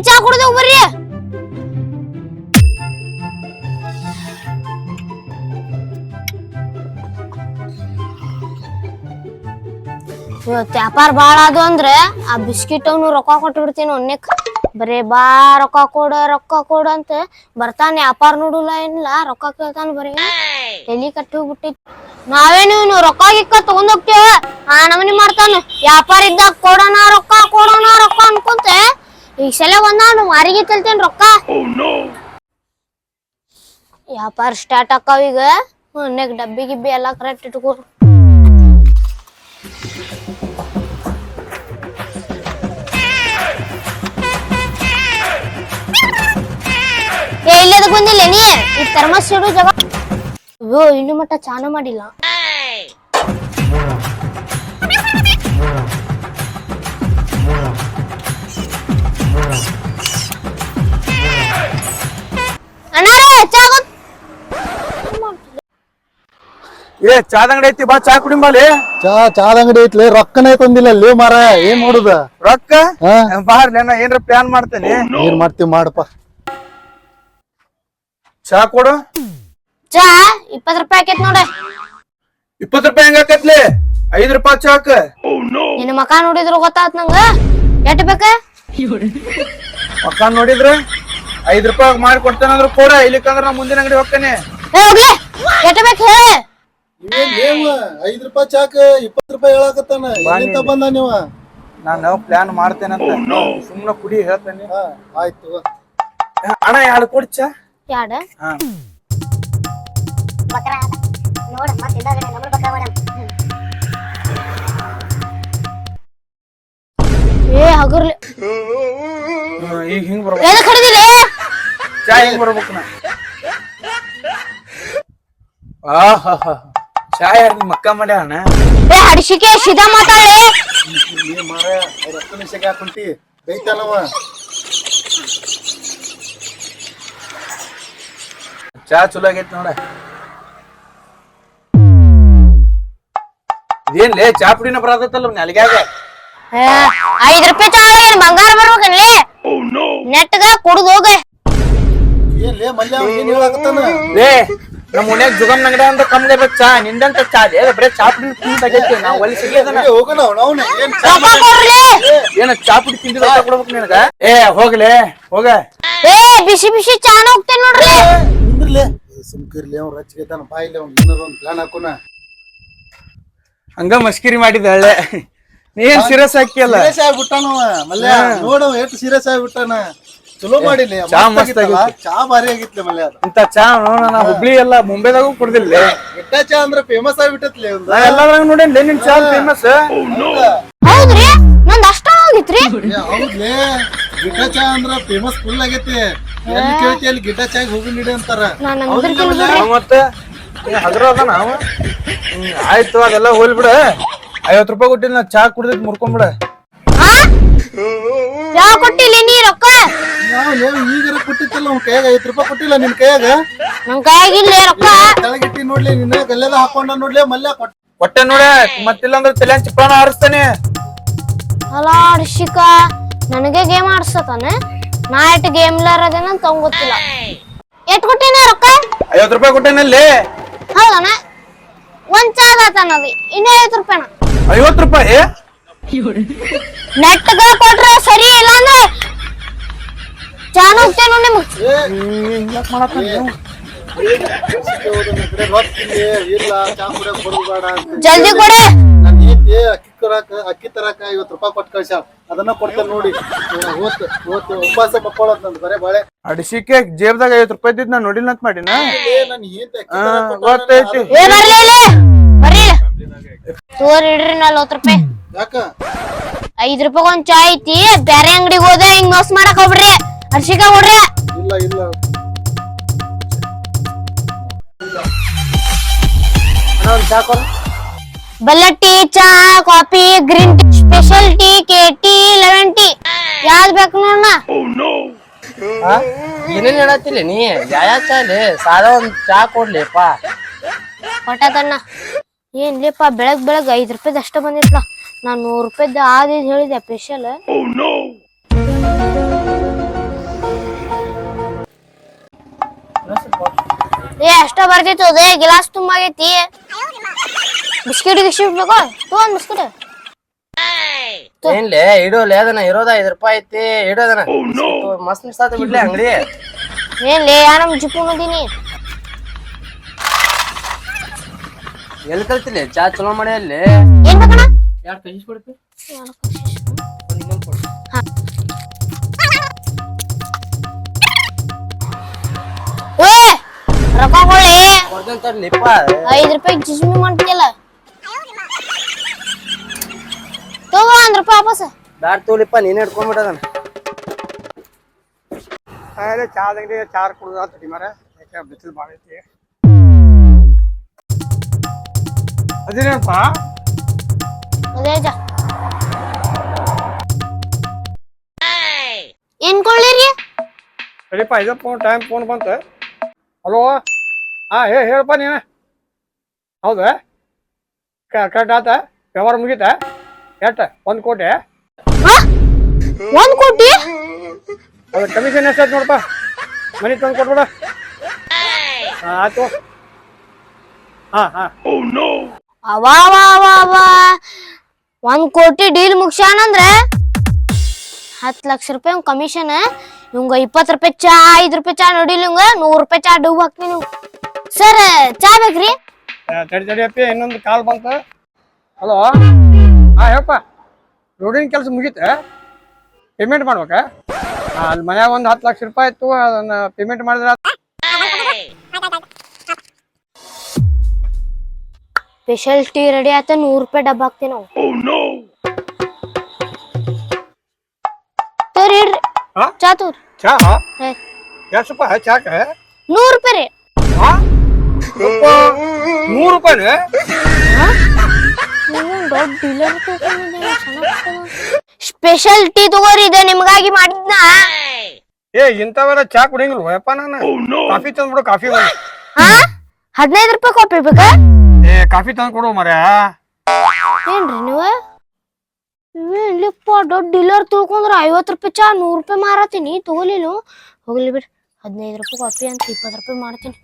ಚಾ ಕುಡ್ದೇವ್ ಬರ್ರಿ. ಇವತ್ತು ವ್ಯಾಪಾರ ಬಾಳ ಅದು ಅಂದ್ರೆ ಆ ಬಿಸ್ಕಿಟ್ ಅವ್ನು ರೊಕ್ಕ ಕೊಟ್ಟು ಬಿಡ್ತೀನಿ ಒನ್ನೆಕ್. ಬರೇ ಬಾ ರೊಕ್ಕ ಕೊಡ ಅಂತ ಬರ್ತಾನೆ. ವ್ಯಾಪಾರ ನೋಡುಲ್ಲ ಏನಿಲ್ಲ, ರೊಕ್ಕ ಕೇಳ್ತಾನ ಬರೀ. ತಲಿ ಕಟ್ಟಿ ಹೋಗ್ಬಿಟ್ಟೈತಿ. ನಾವೇನು ರೊಕ್ಕ ಗಿಕ್ಕ ತಗೊಂಡ್ ಹೋಗ್ತೇವ, ಆ ನಮನಿ ಮಾಡ್ತಾನ. ವ್ಯಾಪಾರ ಇದ್ದಾಗ ಕೊಡೋಣ ರೊಕ್ಕ ಅನ್ಕೊಂತ ಈಗ ಸಲ ಬಂದ ಮಾರಿಗೆ ತಲ್ತೇನ್ ರೊಕ್ಕ. ವ್ಯಾಪಾರ ಸ್ಟಾರ್ಟ್ ಆಕಾವ ಈಗ. ಒನ್ನೆಕ್ ಡಬ್ಬಿ ಗಿಬ್ಬಿ ಎಲ್ಲಾ ಕರೆಕ್ಟ್ ಇಟ್ಕೋ. ಇಲ್ಲದ ಬಂದಿಲ್ಲ ನೀ ಈ ಥರ್ಮಸ್ ಇಡು ಜಾಗ. ಅಯ್ಯೋ ಇನ್ನು ಮಟ್ಟ ಚಾನ ಮಾಡಿಲ್ಲ. ಏ ಚಾದ ಅಂಗಡಿ ಐತಿ, ಬಾ ಚಾ ಕುಡಿಂಬಲ್ಲಿ. ಚಾದ ಅಂಗಡಿ ಐತ್ಲಿ, ರೊಕ್ಕನೇ ತಂದಿಲ್ಲ ಅಲ್ಲಿ ಮಾರ. ಏನ್ ಮಾಡುದ ರೊಕ್ಕ ಬಾರ್ಲಿ, ಏನ್ರ ಪ್ಲಾನ್ ಮಾಡ್ತೇನೆ. ಏನ್ ಮಾಡ್ತೀವಿ ಮಾಡಪ್ಪ. ಚಾ ಕೊಡು. ಚಾ 20 ರೂಪಾಯಿ ಆಕೇತ್ ನೋಡ. 20 ರೂಪಾಯಿ ಹೆಂಗ ಆಕತ್ಲಿ? 5 ರೂಪಾಯಿ ಚಾಕ. ನಿನ್ನ ಮಕ ನೋಡಿದ್ರು ಗೊತ್ತಾತ್ ನಂಗ. ಎಟ್ ಬೇಕ? ಮಕ್ಕ ನೋಡಿದ್ರೆ 5 ರೂಪಾಯಿ ಮಾಡಿ ಕೊಡ್ತೇನಂದ್ರ ಕೊಡ, ಇಲ್ಲಿಕಂದ್ರ ನಾ ಮುಂದಿನ ಅಂಗಡಿ ಹೋಗ್ತೇನೆ. ಹೋಗ್ಲಿ, ಎಟ್ ಬೇಕ ಹೇಳ. 5 ರೂಪಾಯಿ ಚಾಕ 20 ರೂಪಾಯಿ ಹೇಳಕತ್ತಾನ. ಎಲ್ಲಿಂದ ಬಂದ ನೀವ? ನಾನು ಪ್ಲಾನ್ ಮಾಡ್ತೇನಂತ ಸುಮ್ನ ಕುಡಿ ಹೇಳ್ತೇನೆ. ಆಯ್ತು ಅಣ್ಣ 2 ಕೊಡ್ ಚಾ. 2 ಏ ಹಗರ್ಲಿ ಈಗ ಹಿಂಗ್ ಬರ್ಬೇಕು. ಎದಕ್ ಹಿಡಿದಿಲ್ಲ ಚಾ ಹಿಂಗ್ ಬರ್ಬೇಕು. ನಾ ಚಾ ಯಾರು ಮಕ್ಕ ಮಾಡ್ಯ ಅಣ್ಣ? ಏ ಹಡಿಸಿಕೆ ಸೀದಾ ಮಾತಾಡಿ. ಮಾರ ರೊಕ್ಕ ನಿಷೇಕ ಹಾಕುಂಟಿ ಬೈತಾನವ. ಚಾ ಚಲೋ ಆಗೈತಿ ನೋಡ. ಇದೇನ್ಲೇ ಚಾ ಪುಡಿನ ಬರತಲ್ಲ ನಾಲಿಗ್ಯಾಗ. 5 ರೂಪಾಯಿ ಚಾ ಏನ್ ಬಂಗಾರ ಬರ್ಬೇಕನ್ಲಿ? ನೆಟ್ಗ ಕುಡ್ದು ಹೋಗ. ಏನ್ಲೇ ಮಲ್ಯ ಏನ್ ಹೇಳಕತ್ತಾನ? ಲೇ ನಮ್ಮ ಮನ್ಯಾಗ ಜುಗಮ್ ಅಂಗಡಿ ಅಂತ ಕಮ್ಮಿ ಬೇಕು ಚಾ. ನಿಂದಂತ ಚಾ ಬರೇ ಚಾ ಪುಡಿ ತಿಂದ ಆಗೈತಿ. ನಾವು ಒಲಿ ಸಿಗಿದನ ಹೋಗೋಣ ಅವನ ಏನ್ ಏನ ಚಾ ಪುಡಿ ತಿಂದಿಲ್ಲ ಕೊಡ್ಬೇಕು ನಿನಗ. ಏ ಹೋಗ್ಲೇ ಹೋಗ. ಏ ಬಿಸಿ ಬಿಸಿ ಚಾನ ಹೋಗ್ತೇನೆ ನೋಡ್ರಿ. ನಿಂದ್ರಲೇ ಸುಮ್ಕಿರ್ಲಿ. ಅವ್ನು ರಚ್ಚಿಗೆತಾನ ಬಾಯಿಲೆ. ಅವ್ನು ಏನಾರ ಒಂದು ಪ್ಲಾನ್ ಹಾಕೋಣ. ಹಂಗ ಮಸ್ಕಿರಿ ಮಾಡಿದ ಹಳ್ಳೆ. ನೀನ್ ಸೀರಿಯಸ್ ಹಾಕಿಯಲ್ಲ. ಸೀರಿಯಸ್ ಆಗ್ಬಿಟ್ಟಾನವ ಮಲ್ಯ. ನೋಡು ಎಷ್ಟು ಸೀರಿಯಸ್ ಆಗ್ಬಿಟ್ಟಾನ. ಚಲೋ ಮಾಡಿಲ್ಲ. ಚಾ ಮಸ್ತ್ ಆಗಿತ್ತು. ಚಾ ಭಾರಿ ಆಗಿತ್ಲೆ ಮಲ್ಯ. ಇಂತ ಚಾ ನಾ ಹುಬ್ಳಿ ಎಲ್ಲ ಮುಂಬೈದಾಗೂ ಕುಡ್ದಿಲ್ಲ. ಗಿಟ್ಟ ಚಾ ಅಂದ್ರ ಫೇಮಸ್ ಆಗ್ಬಿಟ್ಟತ್ಲೆ. ಎಲ್ಲಾದ್ರಾಗ ನೋಡೇನ್ಲೇ ನಿನ್ ಚಾ ಫೇಮಸ್. ಹೌದ್ರಿ, ನಂದ್ ಅಷ್ಟ ಆಗಿತ್ರಿ. ಹೌದ್ಲೇ, ಗಿಟ್ಟ ಚಾ ಅಂದ್ರ ಫೇಮಸ್ ಫುಲ್ ಆಗೈತಿ. ಎಲ್ಲಿ ಕೇಳ್ತಿ ಅಲ್ಲಿ ಗಿಟ್ಟ ಚಾ ಹೋಗಿ ನೀಡಿ ಅಂತಾರ. ಮತ್ತೆ ಹದ್ರ ಅದ ನಾವ. ಆಯ್ತು ಅದೆಲ್ಲ ಹೋಲ್ ಬಿಡ. 50 ರೂಪಾಯಿ ಕೊಟ್ಟಿಲ್ಲ, ನಾ ಚಾ ಕುಡ್ದಿದ್ ಮುರ್ಕೊಂಡ್ಬಿಡ. ಚಾ ಕೊಟ್ಟಿಲ್ಲ ನೀ ರೊಕ್ಕ? ಈಗಾರ ಕೊಟ್ಟಿತ್ತಲ್ಲ ಅವ್ನ ಕೈಯಾಗ. 5 ರೂಪಾಯಿ ಕೊಟ್ಟಿಲ್ಲ ನಿನ್ ಕೈಯಾಗ? ನಮ್ ಕೈಯಾಗಿಲ್ಲ ರೊಕ್ಕ. ಕೆಳಗಿಟ್ಟಿ ನೋಡ್ಲಿ, ನಿನ್ನ ಗಲ್ಲೆದ ಹಾಕೊಂಡ ನೋಡ್ಲಿ ಮಲ್ಯ. ಕೊಟ್ಟೆ ನೋಡ, ಮತ್ತಿಲ್ಲ ಅಂದ್ರೆ ತಲೆ ಚಿಪ್ಪಾನ ಹಾರಿಸ್ತಾನೆ. ಅಲ್ಲ ಹರ್ಷಿಕ, ನನಗೆ ಗೇಮ್ ಆಡ್ಸತಾನ. ನಾ ಎಟ್ ಗೇಮ್ ಲಾರದೇನ ತಗೊಂಡ್ ಗೊತ್ತಿಲ್ಲ. ಎಟ್ ಕೊಟ್ಟಿನ ರೊಕ್ಕ? 50 ರೂಪಾಯಿ ಕೊಟ್ಟೆನಲ್ಲಿ. ಹೌದನ? ಒಂದ್ ಚಾ ಆತನದು ಇನ್ನ 50 ರೂಪಾಯಿನ. 50 ರೂಪಾಯಿ ನೆಟ್ಗ ಕೊಟ್ರ ಸರಿ, ಇಲ್ಲ ಅಂದ್ರೆ ಚಾನ ಹೋಗ್ತೇನು ನಿಮ್ಗೆ. ಜಲ್ದಿ ಕೊಡ. ಅಕ್ಕಿ ತರಾಕ 50 ರೂಪಾಯಿ ಕೊಟ್ಟು ಕಳ್ಸ. ಅದನ್ನ ಕೊಡ್ತೇನೆ ನೋಡಿ. ಉಪವಾಸ ಮಕ್ಕಳೋದ್ ನಂದು ಬರೇ ಬಾಳೆ. ಅಡಿಸಿಕೆ ಜೇಬ್ದಾಗ 50 ರೂಪಾಯಿ ಇದ್ದಿದ್ ನಾ ನೋಡಿಲ್ಲ ಅಂತ ಮಾಡಿನ. ಗೊತ್ತೈತಿ. ತೋರ್ ಇಡ್ರಿ 40 ರೂಪಾಯಿ. ಯಾಕ 5 ರೂಪಾಯಿ ಒಂದ್ ಚಾ ಐತಿ. ಬ್ಯಾರೆ ಅಂಗಡಿಗೆ ಹೋದೆ ಹಿಂಗ್ ಮೋಸ ಮಾಡಕ್ ಹೋಗ್ಬಿಡ್ರಿ. ಹರ್ಷಿಕ ಕೊಡ್ರಿ. ಇಲ್ಲ ಇಲ್ಲ ಬೆಲ್ಲ ಟೀ, ಚಾ, coffee, green tea, special tea, KT, lemon tea ಯಾವ್ದ್ ಬೇಕು ನೋಡಣ. ಏನೇನ್ ಹೇಳತ್ತಿಲ್ಲ ನೀ? ಯಾವ ಚಾಲಿ ಸಾದ ಒಂದ್ ಚಾ ಕೊಡ್ಲಿಪ್ಪ. ಕೊಟ್ಟತಣ್ಣ. ಏನ್ಲಿಪ್ಪ ಬೆಳಗ್ 5 ರೂಪಾಯ್ದ ಅಷ್ಟ ಬಂದಿತ್ಲ. ನಾನ್ 100 ರೂಪಾಯ್ದ ಆದ್ ಹೇಳಿದೆ ಸ್ಪೆಷಲ್. ಏ ಅಷ್ಟ ಬರ್ತೈತಿ ಅದೇ ಗಿಲಾಸ್ ತುಂಬಾಗೈತಿ ಬಿಸ್ಕಿಟ್ ಗಿಸ್ಕಿಟ್ ಬೇಕೋ ಒಂದ್ ಬಿಸ್ಕಿಟ್ ಏನ್ಲೇ ಇಡೋಲೆ ಅದನ್ನ ಇರೋದ 5 ರೂಪಾಯಿ ಐತಿ ಇಡೋದನ ಮಸ್ತ್ ಮಿಸ್ತಾತ ಬಿಡ್ಲಿ ಅಂಗಡಿ ಏನ್ಲೇ ನಮ್ ಜಿಪ್ಪು ಮಂದಿನಿ ಎಲ್ಲಿ ಕಲ್ತಿಲ್ಲ ಚಾ ಚಲೋ ಮಾಡಿ ಅಲ್ಲಿ ಏನ್ ಬೇಕಣ್ಣ 2 ಕೈಸ್ ಕೊಡ್ತಿ ಓ ರೊಕ್ಕ ಕೊಡ್ಲಿ ಕೊಡ್ತೇನೆ ತರ್ಲಿಪ್ಪ 5 ರೂಪಾಯಿ ಜಿಸ್ಮಿ ಮಾಡ್ತಿಲ್ಲ ತಗೋ 1 ರೂಪಾಯಿ ವಾಪಸ್ ಬ್ಯಾಡ್ ತೋಲಿಪ್ಪ ನೀನೇ ಹಿಡ್ಕೊಂಡ್ಬಿಟ್ಟದನ ಅದೇ ಚಾದ ಅಂಗಡಿ ಚಾರ್ ಕುಡ್ದ ತಡಿ ಮಾರ ಯಾಕೆ ಬಿಸಿಲು ಭಾಳ ಐತಿ ಅದೇನಪ್ಪ ಅದೇ ಜಾ ಏನ್ ಕೊಳ್ಳಿರಿ ಸರಿಪ್ಪ ಇದು ಫೋನ್ ಬಂತು ಹಲೋ ಹಾಂ ಹೇಳಪ್ಪ ನೀನು ಹೌದಾ ಕರೆಕ್ಟ್ ಆತ ವ್ಯವಹಾರ ಮುಗೀತಾ ಎಷ್ಟು 1 ಕೋಟಿ 1 ಕೋಟಿ ಅದು ಕಮಿಷನ್ ಎಷ್ಟಾಯ್ತು ನೋಡಪ್ಪ ಮನೆ ತಂದು ಕೊಟ್ಬಿಡ ಆಯ್ತು ಹಾಂ ಅವಾ 1 ಕೋಟಿ ಡೀಲ್ ಮುಗ್ಸ್ಯಾನಂದ್ರೆ 10 ಲಕ್ಷ ರೂಪಾಯಿ ಕಮಿಷನ್ ಇವಂಗ 20 ರೂಪಾಯಿ ಚಾ 5 ರೂಪಾಯಿ ಚಾ ನೋಡಿಲ್ಲ ಇವಂಗ 100 ರೂಪಾಯಿ ಚಾ ಡೂಬ್ ಹಾಕ್ತೀನಿ ನೀವು ಸರ್ ಚಾ ಬೇಕ್ರಿ ತಡಿಯಪ್ಪಿ ಇನ್ನೊಂದು ಕಾಲ್ ಬಂತು ಹಲೋ ಹಾಂ ಹೇಳಪ್ಪ ರೋಡಿನ ಕೆಲಸ ಮುಗೀತೆ ಪೇಮೆಂಟ್ ಮಾಡ್ಬೇಕಾ ಅಲ್ಲಿ ಮನ್ಯಾಗ ಒಂದು 10 ಲಕ್ಷ ರೂಪಾಯಿ ಇತ್ತು ಅದನ್ನ ಪೇಮೆಂಟ್ ಮಾಡಿದ್ರೆ ಸ್ಪೆಷಲ್ ಟೀ ರೆಡಿ ಆಯ್ತ 100 ರೂಪಾಯಿ ಡಬ್ಬ ಹಾಕ್ತೀವಿ ನಾವು ತೋರಿ ಇಡ್ರಿ ಹಾ? ಚಾ ತೋರಿ ಚಾ ಎಷ್ಟಪ್ಪ ಚಾಕ 100 ರೂಪಾಯಿ ರೀ 100 ರೂಪಾಯಿ ದೊಡ್ಡ ಡೀಲರ್ ಸ್ಪೆಷಲ್ ಟೀ ತಗೋರಿ ಇದೆ ನಿಮ್ಗಾಗಿ ಮಾಡಿದ್ನ ಇಂಥವೆಲ್ಲ ಚಾ ಕುಡಿಯಂಗಿಲ್ವಪ್ಪ ನಾನು ಕಾಫಿ ತಂದ್ಬಿಡು ಕಾಫಿ ಹಾ 15 ರೂಪಾಯಿ ಕಾಪಿ ಬೇಕಾ ಕಾಫಿ ತಂದು ಕೊಡು ಮರ ಏನ್ರಿ ನೀವು ಇಲ್ಲಿಪ್ಪ ದೊಡ್ಡ ಡೀಲರ್ ತಿಳ್ಕೊಂಡ್ರ 50 ರೂಪಾಯಿ ಚಾ 100 ರೂಪಾಯಿ ಮಾರತೀನಿ ತಗೋಲಿಲ್ಲ ಹೋಗ್ಲಿ ಬಿಡ್ರಿ 15 ರೂಪಾಯಿ ಕಾಫಿ ಅಂತ 20 ರೂಪಾಯಿ ಮಾಡ್ತೀನಿ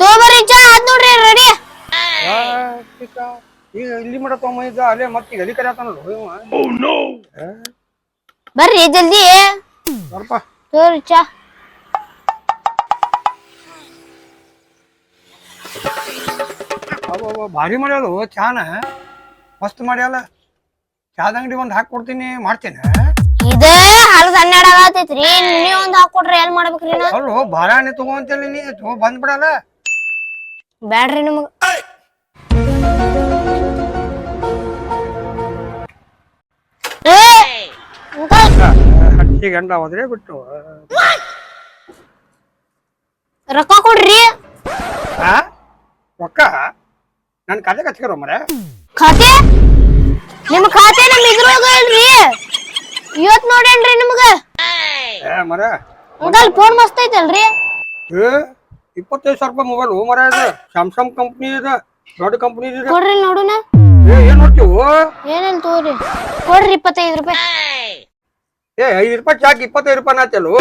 ತಗೋಬರ್ರಿ ಚಾ ಅದ್ ನೋಡ್ರಿ ರೆಡಿ ಈಗ ಇಲ್ಲಿ ಮಡ ತೊಗೊಂಬಂದಿದ್ದ ಅಲ್ಲೇ ಮತ್ತೆ ಎಲ್ಲಿ ಕರೆ ಆತಾನಲ್ಲ ಬರ್ರಿ ಜಲ್ದಿ ಸ್ವಲ್ಪ ತಗೋರಿ ಚಾ ಭಾರಿ ಮಾಡ್ಯಾಳು ಚಾನ ಮಸ್ತ್ ಮಾಡ್ಯಾಳ ಚಾದ ಅಂಗಡಿ ಒಂದು ಹಾಕಿ ಕೊಡ್ತೀನಿ ಮಾಡ್ತೇನೆ ಇದೇ ಹಳದ 12 ಆಗತೈತ್ರಿ ನೀ ಒಂದ್ ಹಾಕೊಡ್ರಿ ಎಲ್ ಮಾಡ್ಬೇಕ್ರಿ ನಾ ಅಲ್ಲೋ ಬಾರಾಣಿ ತಗೊಂತೇಳಿ ನೀ ಬಂದ್ಬಿಡಲ್ಲ ಬ್ಯಾಡ್ರಿ ನಿಮಗ ಹಟ್ಟಿ ಗಂಡ ಹೋದ್ರೆ ಬಿಟ್ಟು ರೊಕ್ಕ ಕೊಡ್ರಿ ರೊಕ್ಕ ನನ್ ಖಾತೆ ಹಚ್ಕರೋ ಮರ ಖಾತೆ ನಿಮ್ ಖಾತೆ ನಮ್ ಇದ್ರೊಳಗ ಇಲ್ರಿ ಇವತ್ ನೋಡೇನ್ರಿ ನಿಮ್ಗ ಮರ ಅಂಕಲ್ ಫೋನ್ ಮಸ್ತ್ ಐತಲ್ರಿ 25,000 ರೂಪಾಯಿ ಮೊಬೈಲ್ ಮರ ಇದು ಸ್ಯಾಮ್ಸಂಗ್ ಕಂಪ್ನಿ ಇದೆ ದೊಡ್ಡ ಕಂಪ್ನಿ ಇದೆ ಕೊಡ್ರಿ ನೋಡುನ ಏನ್ ನೋಡ್ತೀವು ಏನಿಲ್ಲ ತಗೋರಿ ಕೊಡ್ರಿ 25 ರೂಪಾಯಿ 5 ರೂಪಾಯಿ ಚಾಕ್ 25 ರೂಪಾಯಿ ನಾಚಲು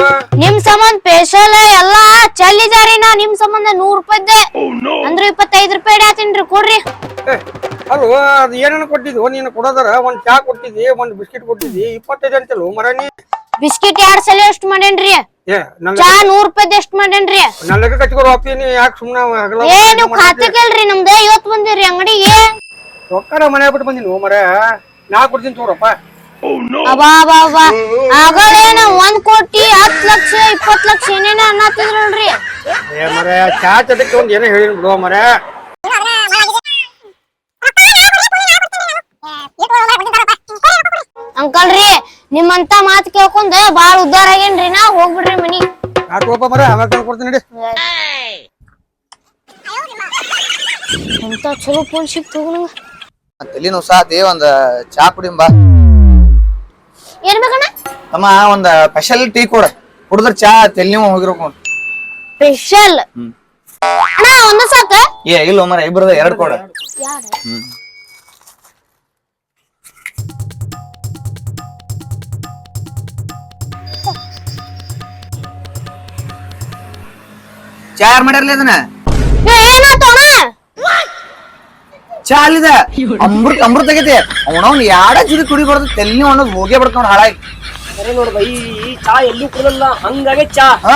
ನಿಮ್ ಸಂಬಂಧ ಸ್ಪೆಷಲ್ ಎಲ್ಲಾ ಚಲ್ಲಿದಾರಿ ನಾ ನಿಮ್ ಸಂಬಂಧ 100 ರೂಪಾಯಿದ್ದೆ ಅಂದ್ರೆ 25 ರೂಪಾಯಿ ಇಡಾತೀನ್ರಿ ಕೊಡ್ರಿ ಅಲ್ವ ಅದು ಏನೇನು ಕೊಟ್ಟಿದ್ವು ನೀನು ಕೊಡೋದಾರ ಒಂದ್ ಚಾ ಕೊಟ್ಟಿದ್ದಿ ಒಂದ್ ಬಿಸ್ಕಿಟ್ ಕೊಟ್ಟಿದ್ದಿ 25 ಅಂತಲ್ವ ಮರ ನೀ ಬಿಸ್ಕಿಟ್ 2 ಸಲ ಎಷ್ಟ್ ಮಾಡೇನ್ರಿ ಚಾ 100 ರೂಪಾಯಿ ಎಷ್ಟ್ ಮಾಡೇನ್ರಿ ನನ್ನ ಲೆಕ್ಕ ಕಚ್ಕೊರು ಅಪ್ಪಿ ನೀ ಯಾಕೆ ಸುಮ್ಮನೆ ಏ ನೀವ್ ಖಾತೆ ಕೇಳ್ರಿ ನಮ್ದ ಇವತ್ ಬಂದಿರಿ ಅಂಗಡಿಗೆ ರೊಕ್ಕನ ಮನೆ ಬಿಟ್ಟು ಬಂದಿನಿ ಮರ ನಾ ಕೊಡ್ತೀನಿ ತೋರಪ್ಪ ಅಬಾ ಆಗಲೇನ 1 ಕೋಟಿ 10 ಲಕ್ಷ 20 ಲಕ್ಷ ಏನೇನ ಅನ್ನತ್ತಿದ್ರ ನೋಡ್ರಿ ಮರ ಚಾ ಚಟಕ್ಕೆ ಒಂದ್ ಏನೋ ಹೇಳಿ ಬಿಡುವ ಮರ ಅಂಕಲ್ ರೀ ನಿಮ್ಮಂತ ಮಾತ್ ಕೇಳ್ಕೊಂಡ್ ಬಾಳ ಉದ್ದಾರ ಆಗೇನ್ರಿ ನಾ ಹೋಗ್ಬಿಡ್ರಿ ಮನಿ ಯಾಕಪ್ಪ ಮರ ಆಮೇಲೆ ತಂದು ಕೊಡ್ತೀನಿ ನಡಿ ಎಂತ ಚಲೋ ಫೋನ್ ಸಿಕ್ತು ನಂಗ ತಲಿ ನುಸಾತಿ ಒಂದ್ ಚಾ ಕುಡಿಂಬ ಏನ್ ಬೇಕಣ್ಣ ತಮ್ಮ ಒಂದ್ ಸ್ಪೆಷಲ್ ಟೀ ಕೊಡ ಕುಡಿದ್ರ ಚಾ ತಲಿ ನೀವು ಹೋಗಿರೋ ಸ್ಪೆಷಲ್ ಅಣ್ಣ ಒಂದ ಸಾಕ ಇಲ್ಲ ಮರ ಇಬ್ರದ 2 ಕೊಡ ಚಾ ಯಾರು ಮಾಡ್ಯಾರಲ್ಲ ಅದನ್ನ ಏನಾಯ್ತು ಅಣ್ಣ ಚಾ ಅಲ್ಲಿದ ಅಮೃತ ಆಗೈತಿ ಅವನವ್ನ ಯಾಡ ಜಿಡಿ ಕುಡಿಬಾರ್ದು ತೆಲ್ಲಿ ಅನ್ನೋದು ಹೋಗೇ ಬಿಡ್ತ ನೋಡ್ ಹಾಳಾಗಿ ಸರಿ ನೋಡ್ ಬೈ ಈ ಚಾ ಎಲ್ಲೂ ಕುಡಲ್ಲ ಹಂಗಾಗೆ ಚಾ ಹಾ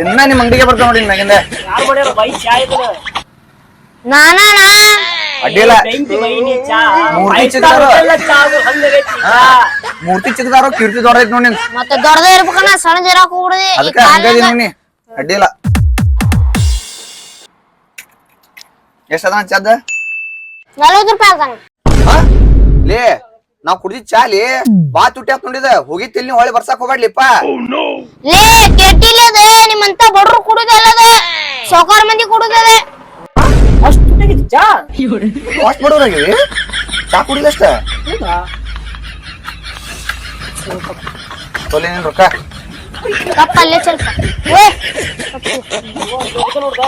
ದಿನ ನಿಮ್ ಅಂಗಡಿಗೆ ಬರ್ತಾವ ನೋಡಿ ಮ್ಯಾಗಿಂದ ಯಾರು ಮಾಡ್ಯಾರ ಬೈ ಚಾ ಇದನ್ನ ನಾನಾ ಅಡ್ಡಿಲ್ಲ ಬೆಂಕಿ ಬೈ ನೀ ಚಾ ಮೂರ್ತಿ ಚಿಕ್ಕದಾರು ಚಾ ಹಂಗಾಗೈತಿ ಹಾ ಮೂರ್ತಿ ಚಿಕ್ಕದಾರು ಕೀರ್ತಿ ದೊಡ್ಡದೈತಿ ನೋಡಿ ನಿಂದು ಮತ್ತೆ ದೊಡ್ಡದೇ ಇರ್ಬೇಕಣ್ಣ ಸಣ್ಣ ಜರಾಕ್ ಹೋಗ್ಬಿಡ್ದಿ ಅದಕ್ಕ ಹಂಗದಿ ನೋಡಿ ಅಡ್ಡಿಲ್ಲ ಎಷ್ಟದ ಚಾದ 40 ರೂಪಾಯಿ ಆಗ್ತಾನ ಲೇ ನಾವ್ ಕುಡ್ದಿ ಚಾ ಲೇ ಬಾ ತುಟ್ಟಿ ಆತ್ ನೋಡಿದ ಹೋಗಿತ್ತಿಲ್ ನೀ ಹೊಳೆ ಬರ್ಸಾಕ್ ಹೋಗ್ಬೇಡ್ಲಿಪ್ಪ ಲೇ ಕೆಟ್ಟಿಲ್ಲ ಅದ ನಿಮ್ಮಂತ ಬಡ್ರು ಕುಡುದಲ್ಲದ ಸೌಕಾರ ಮಂದಿ ಕುಡುದದ ಅಷ್ಟು ದುಡ್ಡಾಗೈತಿ ಚಾ ಕಾಸ್ಟ್ ಬಡವ್ರಾಗಿವಿ ಚಾ ಕುಡಿಲ್ಲ ಅಷ್ಟ ತೊಲೆ ನಿನ್ ರೊಕ್ಕ ಕಪ್ಪ ಅಲ್ಲೇ ಸ್ವಲ್ಪ ನೋಡ್ದ